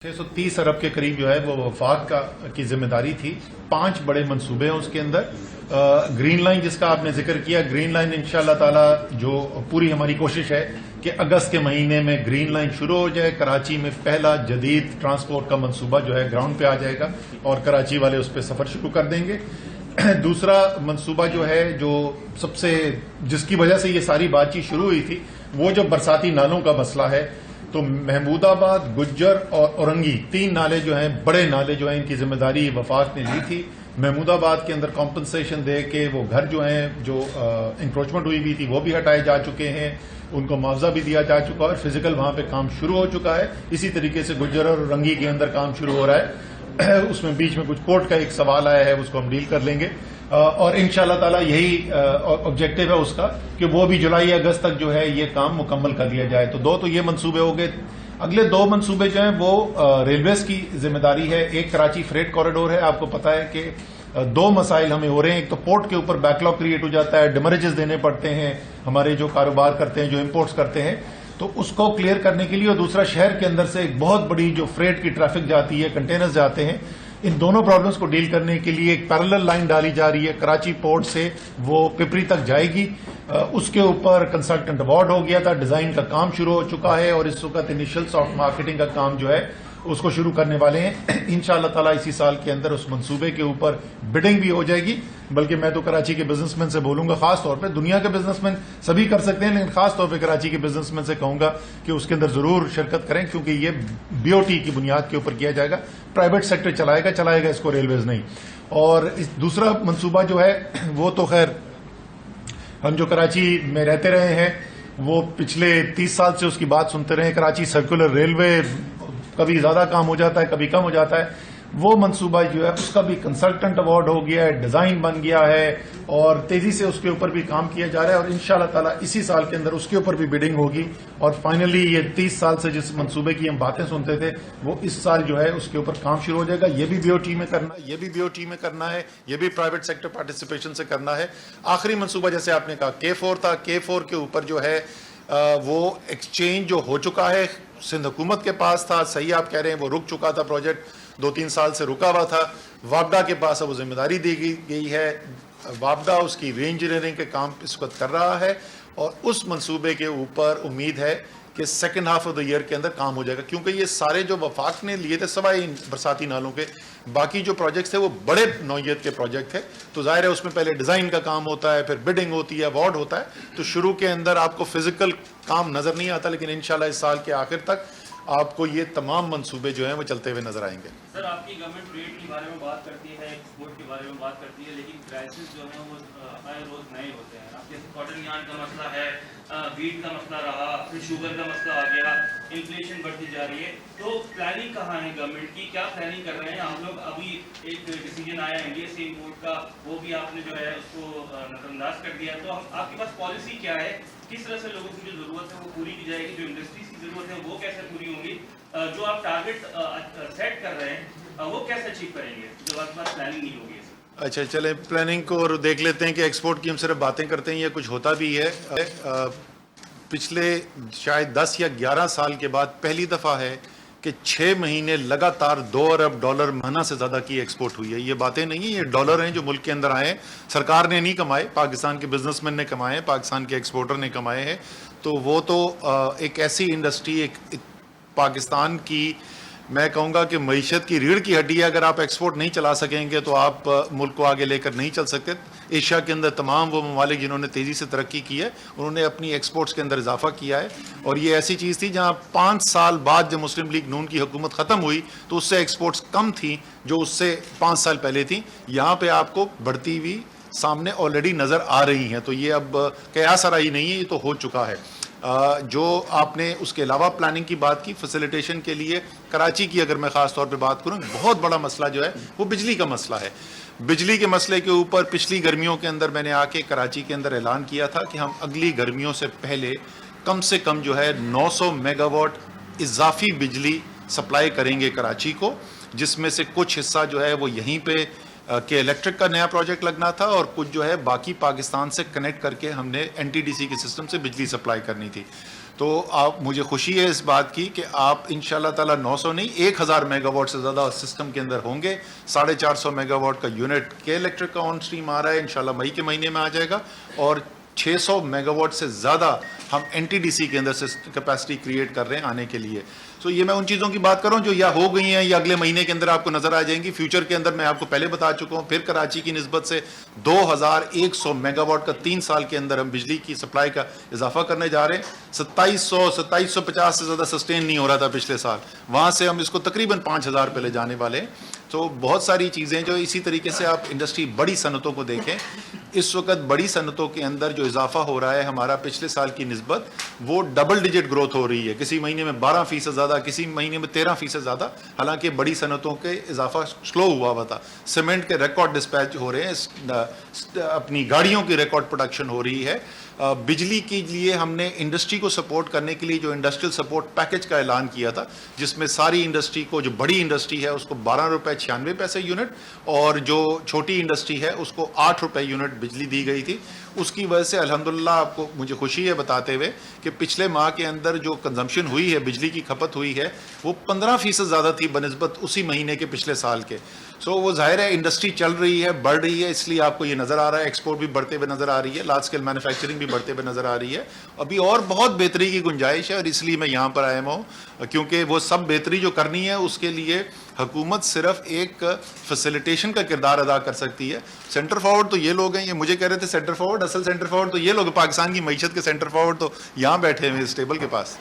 630 अरब के करीब जो है वो वफाक की जिम्मेदारी थी। 5 बड़े मंसूबे हैं उसके अंदर। ग्रीन लाइन जिसका आपने जिक्र किया, ग्रीन लाइन इंशाअल्लाह ताला जो पूरी हमारी कोशिश है कि अगस्त के महीने में ग्रीन लाइन शुरू हो जाए। कराची में पहला जदीद ट्रांसपोर्ट का मंसूबा जो है ग्राउंड पे आ जाएगा और कराची वाले उस पर सफर शुरू कर देंगे। दूसरा मंसूबा जो है, जो सबसे जिसकी वजह से ये सारी बातचीत शुरू हुई थी, वो जो बरसाती नालों का मसला है, तो महमूदाबाद, गुज्जर और औरंगी 3 नाले जो हैं, बड़े नाले जो हैं, इनकी जिम्मेदारी वफाक ने ली थी। महमूदाबाद के अंदर कॉम्पनसेशन दे के वो घर जो हैं, जो इंक्रोचमेंट हुई थी, वो भी हटाए जा चुके हैं, उनको मुआवजा भी दिया जा चुका है और फिजिकल वहां पे काम शुरू हो चुका है। इसी तरीके से गुज्जर और औरंगी के अंदर काम शुरू हो रहा है। उसमें बीच में कुछ कोर्ट का एक सवाल आया है, उसको हम डील कर लेंगे और इंशाअल्लाह ताला यही ऑब्जेक्टिव है उसका कि वो भी जुलाई अगस्त तक जो है ये काम मुकम्मल कर लिया जाए। तो 2 तो ये मंसूबे हो गए। अगले 2 मंसूबे जो हैं वो रेलवेज की जिम्मेदारी है। एक कराची फ्रेट कॉरिडोर है। आपको पता है कि 2 मसाइल हमें हो रहे हैं। एक तो पोर्ट के ऊपर बैकलॉग क्रिएट हो जाता है, डिमरेजेस देने पड़ते हैं हमारे जो कारोबार करते हैं, जो इंपोर्ट्स करते हैं, तो उसको क्लियर करने के लिए, और दूसरा शहर के अंदर से एक बहुत बड़ी जो फ्रेट की ट्रैफिक जाती है, कंटेनर्स जाते हैं, इन दोनों प्रॉब्लम्स को डील करने के लिए एक पैरेलल लाइन डाली जा रही है। कराची पोर्ट से वो पिपरी तक जाएगी। उसके ऊपर कंसल्टेंट अवार्ड हो गया था, डिजाइन का काम शुरू हो चुका है और इस वक्त इनिशियल सॉफ्ट मार्केटिंग का काम जो है उसको शुरू करने वाले हैं। इंशाअल्लाह ताला इसी साल के अंदर उस मंसूबे के ऊपर बिडिंग भी हो जाएगी। बल्कि मैं तो कराची के बिजनेसमैन से बोलूंगा, खास तौर पे, दुनिया के बिजनेसमैन सभी कर सकते हैं, लेकिन खास तौर पे कराची के बिजनेसमैन से कहूंगा कि उसके अंदर जरूर शिरकत करें, क्योंकि ये बीओटी की बुनियाद के ऊपर किया जाएगा। प्राइवेट सेक्टर चलाएगा इसको, रेलवेज नहीं। और दूसरा मंसूबा जो है वो तो खैर हम जो कराची में रहते रहे हैं वो पिछले 30 साल से उसकी बात सुनते रहे। कराची सर्कुलर रेलवे, कभी ज्यादा काम हो जाता है, कभी कम हो जाता है। वो मंसूबा जो है उसका भी कंसल्टेंट अवार्ड हो गया है, डिजाइन बन गया है और तेजी से उसके ऊपर भी काम किया जा रहा है और इंशाअल्लाह ताला इसी साल के अंदर उसके ऊपर भी बिडिंग होगी। और फाइनली ये 30 साल से जिस मंसूबे की हम बातें सुनते थे, वो इस साल जो है उसके ऊपर काम शुरू हो जाएगा। ये भी बीओटी में करना है, ये भी बीओटी में करना है, ये भी प्राइवेट सेक्टर पार्टिसिपेशन से करना है। आखिरी मंसूबा जैसे आपने कहा K4 था। K4 के ऊपर जो है वो एक्सचेंज जो हो चुका है, सिंध हुकूमत के पास था। सही आप कह रहे हैं, वो रुक चुका था, प्रोजेक्ट 2-3 साल से रुका हुआ था। वापडा के पास अब वो जिम्मेदारी दी गई है। वापडा उसकी री इंजीनियरिंग के काम इस वक्त कर रहा है और उस मंसूबे के ऊपर उम्मीद है कि second half of the year के अंदर काम हो जाएगा, क्योंकि ये सारे जो वफाक ने लिए थे सवाई इन बरसाती नालों के, बाकी जो प्रोजेक्ट्स थे वो बड़े नौयत के प्रोजेक्ट थे। तो जाहिर है उसमें पहले डिजाइन का काम होता है, फिर बिडिंग होती है, अवार्ड होता है। तो शुरू के अंदर आपको फिजिकल काम नजर नहीं आता, लेकिन इंशाल्लाह इस साल के आखिर तक आपको ये तमाम मंसूबे जो हैं वो चलते हुए नजर आएंगे। सर, आपकी गवर्नमेंट रेट के बारे में बात करती है, एक्सपोर्ट के बारे में बात करती है, लेकिन क्राइसिस जो है वो आए रोज नए होते हैं। आप जैसे कॉटन यार्न का मसला है, वीट का मसला रहा, फिर शुगर का मसला आ गया, इन्फ्लेशन बढ़ती जा रही है। तो प्लानिंग कहाँ है गवर्नमेंट की? क्या प्लानिंग कर रहे हैं आप लोग? अभी एक डिसीजन आया इंडिया से इम्पोर्ट का, वो भी आपने जो है उसको नजरअंदाज कर दिया। तो आपके पास पॉलिसी क्या है? किस तरह से लोगों की जो जरूरत है वो पूरी की जाएगी? जो इंडस्ट्रीज की जरूरत है वो कैसे पूरी होंगी? जो आप टारगेट सेट कर रहे हैं वो कैसे अचीव करेंगे जब आपके पास प्लानिंग नहीं होगी? अच्छा, चले प्लानिंग को और देख लेते हैं कि एक्सपोर्ट की हम सिर्फ बातें करते हैं या कुछ होता भी है। पिछले शायद 10 या 11 साल के बाद पहली दफ़ा है कि 6 महीने लगातार $2 अरब महीना से ज़्यादा की एक्सपोर्ट हुई है। ये बातें नहीं है, ये डॉलर हैं जो मुल्क के अंदर आए हैं। सरकार ने नहीं कमाए, पाकिस्तान के बिजनेसमैन ने कमाए हैं, पाकिस्तान के एक्सपोर्टर ने कमाए हैं। तो वो तो एक ऐसी इंडस्ट्री, एक पाकिस्तान की, मैं कहूँगा कि मईशत की रीढ़ की हड्डी है। अगर आप एक्सपोर्ट नहीं चला सकेंगे तो आप मुल्क को आगे लेकर नहीं चल सकते। एशिया के अंदर तमाम वो ममालिक जिन्होंने तेज़ी से तरक्की की है, उन्होंने अपनी एक्सपोर्ट्स के अंदर इजाफा किया है। और ये ऐसी चीज़ थी जहाँ 5 साल बाद जब मुस्लिम लीग नून की हुकूमत ख़त्म हुई तो उससे एक्सपोर्ट्स कम थी जो उससे 5 साल पहले थी। यहाँ पर आपको बढ़ती हुई सामने ऑलरेडी नज़र आ रही हैं। तो ये अब कयास आराई नहीं है, ये तो हो चुका है। जो आपने उसके अलावा प्लानिंग की बात की, फैसिलिटेशन के लिए कराची की अगर मैं ख़ास तौर पे बात करूं, बहुत बड़ा मसला जो है वो बिजली का मसला है। बिजली के मसले के ऊपर पिछली गर्मियों के अंदर मैंने आके कराची के अंदर ऐलान किया था कि हम अगली गर्मियों से पहले कम से कम जो है 900 मेगावाट इजाफी बिजली सप्लाई करेंगे कराची को, जिसमें से कुछ हिस्सा जो है वो यहीं पे के इलेक्ट्रिक का नया प्रोजेक्ट लगना था और कुछ जो है बाकी पाकिस्तान से कनेक्ट करके हमने एनटीडीसी के सिस्टम से बिजली सप्लाई करनी थी। تو آپ مجھے خوشی ہے اس بات کی کہ آپ انشاءاللہ تعالیٰ 900 نہیں 1000 میگا واٹ سے زیادہ سسٹم کے اندر ہوں گے. 450 میگا واٹ کا یونٹ کے الیکٹرک کا آن سٹریم آ رہا ہے, انشاءاللہ مئی کے مہینے میں آ جائے گا, اور 600 میگا واٹ سے زیادہ ہم این ٹی ڈی سی کے اندر کیپیسٹی کریٹ کر رہے ہیں آنے کے لیے. سو یہ میں ان چیزوں کی بات کر رہا ہوں جو یا ہو گئی ہیں یا اگلے مہینے کے اندر آپ کو نظر آ جائیں گی. فیوچر کے اندر میں آپ کو پہلے بتا چکا ہوں, پھر کراچی کی نسبت سے 2100 میگا واٹ کا 3 سال کے اندر ہم بجلی کی سپلائی کا اضافہ کرنے جا رہے ہیں. 2750 سے زیادہ سسٹین نہیں ہو رہا تھا پچھلے سال, وہاں سے ہم اس کو تقریباً 5000 پہ لے جانے والے ہیں. تو بہت ساری چیزیں جو اسی طریقے سے آپ انڈسٹری بڑی صنعتوں کو دیکھیں, اس وقت بڑی صنعتوں کے اندر جو اضافہ ہو رہا ہے ہمارا پچھلے سال کی نسبت, وہ ڈبل ڈیجٹ گروتھ ہو رہی ہے. کسی مہینے میں 12% زیادہ, کسی مہینے میں 13% زیادہ, حالانکہ بڑی صنعتوں کے اضافہ سلو ہوا تھا. سیمنٹ کے ریکارڈ ڈسپیچ ہو رہے ہیں, اپنی گاڑیوں کی ریکارڈ پروڈکشن ہو رہی ہے. بجلی کے لیے ہم نے انڈسٹری کو سپورٹ کرنے کے لیے جو انڈسٹریل سپورٹ پیکج کا اعلان کیا تھا, جس میں ساری انڈسٹری کو, جو بڑی انڈسٹری ہے اس کو 12 روپے 96 پیسے یونٹ, اور جو چھوٹی انڈسٹری ہے اس کو 8 روپے یونٹ بجلی دی گئی تھی. اس کی وجہ سے الحمدللہ آپ کو مجھے خوشی ہے بتاتے ہوئے کہ پچھلے ماہ کے اندر جو کنزمپشن ہوئی ہے, بجلی کی کھپت ہوئی ہے, وہ 15% زیادہ تھی بنسبت اسی مہینے کے پچھلے سال کے. سو وہ ظاہر ہے انڈسٹری چل رہی ہے, بڑھ رہی ہے, اس لیے آپ کو یہ نظر آ رہا ہے. ایکسپورٹ بھی بڑھتے ہوئے نظر آ رہی ہے, لارج اسکیل مینوفیکچرنگ بھی بڑھتے ہوئے نظر آ رہی ہے. ابھی اور بہت بہتری کی گنجائش ہے, اور اس لیے میں یہاں پر آیا ہوں, کیونکہ وہ سب بہتری جو کرنی ہے اس کے لیے حکومت صرف ایک فیسیلیٹیشن کا کردار ادا کر سکتی ہے. سینٹر فارورڈ تو یہ لوگ ہیں, یہ مجھے کہہ رہے تھے سینٹر فارورڈ, اصل سینٹر فارورڈ تو یہ لوگ, پاکستان کی معیشت کے سینٹر فارورڈ تو یہاں بیٹھے ہوئے اس ٹیبل کے پاس.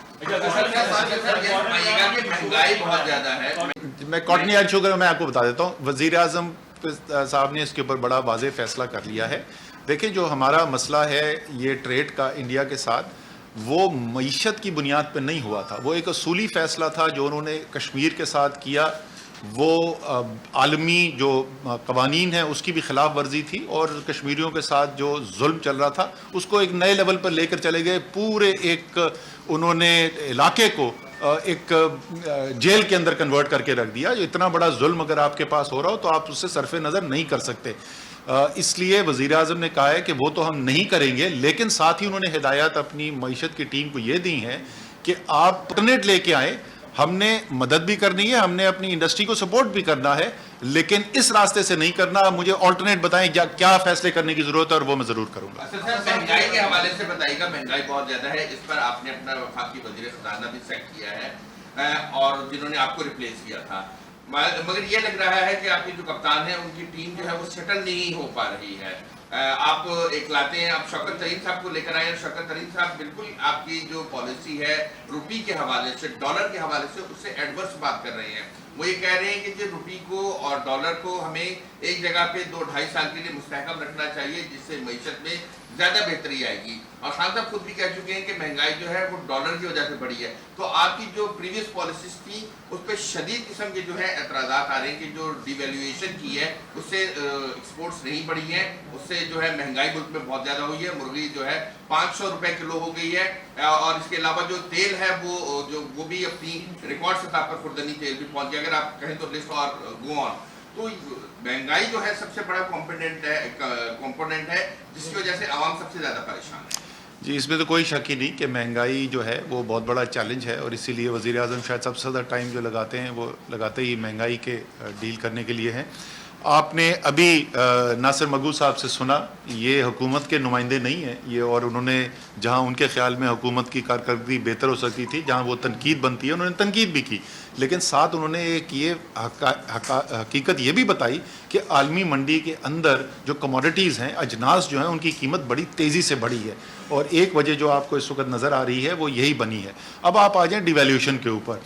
میں کاٹن یارڈ شوگر میں آپ کو بتا دیتا ہوں, وزیر اعظم صاحب نے اس کے اوپر بڑا واضح فیصلہ کر لیا ہے. دیکھیں جو ہمارا مسئلہ ہے یہ ٹریڈ کا انڈیا کے ساتھ, وہ معیشت کی بنیاد پہ نہیں ہوا تھا, وہ ایک اصولی فیصلہ تھا جو انہوں نے کشمیر کے ساتھ کیا. وہ عالمی جو قوانین ہیں اس کی بھی خلاف ورزی تھی, اور کشمیریوں کے ساتھ جو ظلم چل رہا تھا اس کو ایک نئے لیول پر لے کر چلے گئے. پورے ایک انہوں نے علاقے کو ایک جیل کے اندر کنورٹ کر کے رکھ دیا. اتنا بڑا ظلم اگر آپ کے پاس ہو رہا ہو تو آپ اس سے صرف نظر نہیں کر سکتے. اس لیے وزیر اعظم نے کہا ہے کہ وہ تو ہم نہیں کریں گے, لیکن ساتھ ہی انہوں نے ہدایات اپنی معیشت کی ٹیم کو یہ دی ہیں کہ آپ الٹرنیٹ لے کے آئیں. ہم نے مدد بھی کرنی ہے, ہم نے اپنی انڈسٹری کو سپورٹ بھی کرنا ہے, لیکن اس راستے سے نہیں کرنا. آپ مجھے آلٹرنیٹ بتائیں کیا فیصلے کرنے کی ضرورت ہے, اور وہ میں ضرور کروں گا. مہنگائی کے حوالے سے بتائیے گا, مہنگائی بہت زیادہ ہے, اس پر آپ نے اپنا وفاقی وزیر خزانہ بھی سیٹ کیا ہے, اور جنہوں نے آپ کو ریپلیس کیا تھا, مگر یہ لگ رہا ہے کہ آپ کی جو کپتان ہے ان کی ٹیم جو ہے وہ سیٹل نہیں ہو پا رہی ہے. آپ ایک لاتے ہیں, آپ شوکت ترین صاحب کو لے کر آئے ہیں. شوکت ترین صاحب بالکل آپ کی جو پالیسی ہے روپی کے حوالے سے, ڈالر کے حوالے سے, اس سے ایڈورس بات کر رہے ہیں. وہ یہ کہہ رہے ہیں کہ جو روپی کو اور ڈالر کو ہمیں ایک جگہ پہ 2-2.5 سال کے لیے مستحکم رکھنا چاہیے, جس سے معیشت میں زیادہ بہتری آئے گی. اور خان صاحب خود بھی کہہ چکے ہیں کہ مہنگائی جو ہے وہ ڈالر کی وجہ سے بڑھی ہے. تو آپ کی جو پریویس پالیسیز تھی اس پہ شدید قسم کے جو ہے اعتراضات آ رہے ہیں کہ جو ڈی ویلیویشن کی ہے اس سے ایکسپورٹس نہیں بڑھی ہیں, اس سے جو ہے مہنگائی ملک میں بہت زیادہ ہوئی ہے. مرغی جو ہے 500 روپے کلو ہو گئی ہے, اور اس کے علاوہ جو تیل ہے وہ بھی اپنی ریکارڈ سطح پر خوردنی تیل بھی پہنچ گیا, اگر آپ کہیں تو لسٹ اور گو آن. تو مہنگائی جو ہے سب سے بڑا کمپوننٹ ہے جس کی وجہ سے عوام سب سے زیادہ پریشان ہے. جی, اس میں تو کوئی شک ہی نہیں کہ مہنگائی جو ہے وہ بہت بڑا چیلنج ہے, اور اسی لیے وزیر اعظم شاید سب سے زیادہ ٹائم جو لگاتے ہیں وہ لگاتے ہی مہنگائی کے ڈیل کرنے کے لیے ہیں. آپ نے ابھی ناصر مگو صاحب سے سنا, یہ حکومت کے نمائندے نہیں ہیں یہ, اور انہوں نے جہاں ان کے خیال میں حکومت کی کارکردگی بہتر ہو سکتی تھی, جہاں وہ تنقید بنتی ہے, انہوں نے تنقید بھی کی, لیکن ساتھ انہوں نے ایک یہ حقیقت یہ بھی بتائی کہ عالمی منڈی کے اندر جو کموڈیٹیز ہیں, اجناس جو ہیں, ان کی قیمت بڑی تیزی سے بڑھی ہے, اور ایک وجہ جو آپ کو اس وقت نظر آ رہی ہے وہ یہی بنی ہے. اب آپ آ جائیں ڈی ویلیویشن کے اوپر.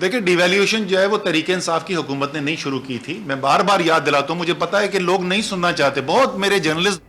دیکھیں ڈی ویلیویشن جو ہے وہ تحریک انصاف کی حکومت نے نہیں شروع کی تھی. میں بار بار یاد دلاتا ہوں, مجھے پتا ہے کہ لوگ نہیں سننا چاہتے, بہت میرے جرنلسٹ